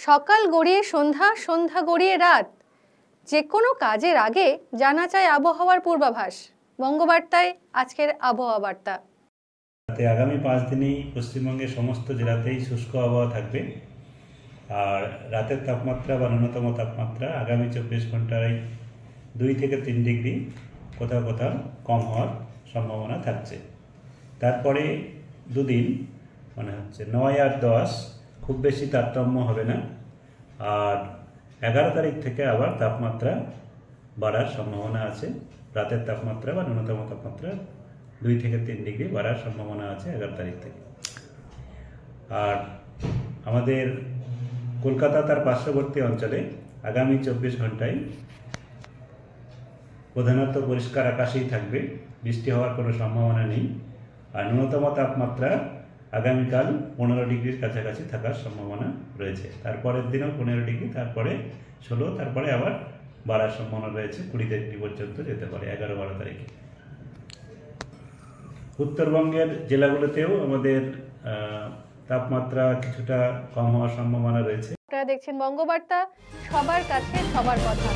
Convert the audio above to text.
সকাল গড়িয়ে সন্ধ্যা, সন্ধ্যা গড়িয়ে রাত, যে কোনো কাজের আগে জানা চাই আবহাওয়ার পূর্বাভাস। বঙ্গবার্তায় আজকের আবহাওয়া বার্তা। আগামী 5 দিনেই পশ্চিমবঙ্গের সমস্ত জেলাতেই শুষ্ক আবহাওয়া থাকবে। আর রাতের তাপমাত্রা বা ন্যূনতম তাপমাত্রা আগামী 24 ঘন্টায় 2 থেকে 3 ডিগ্রি কোথাও কোথাও কম হওয়ার সম্ভাবনা থাকছে। তারপরে দুদিন মানে হচ্ছে 9 আর 10 খুব বেশি তারতম্য হবে না। আর 11 তারিখ থেকে আবার তাপমাত্রা বাড়ার সম্ভাবনা আছে। রাতের তাপমাত্রা বা ন্যূনতম তাপমাত্রা 2 থেকে 3 ডিগ্রি বাড়ার সম্ভাবনা আছে 11 তারিখ থেকে। আর আমাদের কলকাতা তার পার্শ্ববর্তী অঞ্চলে আগামী 24 ঘন্টায় প্রধানত পরিষ্কার আকাশেই থাকবে, বৃষ্টি হওয়ার কোনো সম্ভাবনা নেই। আর ন্যূনতম তাপমাত্রা আগামীকাল 15 ডিগ্রির কাছাকাছি থাকার সম্ভাবনা রয়েছে। তারপরের দিনও 15 ডিগ্রি, তারপরে 16, তারপরে আবার বাড়ার সম্ভাবনা রয়েছে, 20 ডিগ্রি পর্যন্ত যেতে পারে 11-12 তারিখে। উত্তরবঙ্গের জেলাগুলোতেও আমাদের তাপমাত্রা কিছুটা কম হওয়ার সম্ভাবনা রয়েছে। আপনারা দেখছেন বঙ্গবার্তা, সবার কাছে সবার কথা।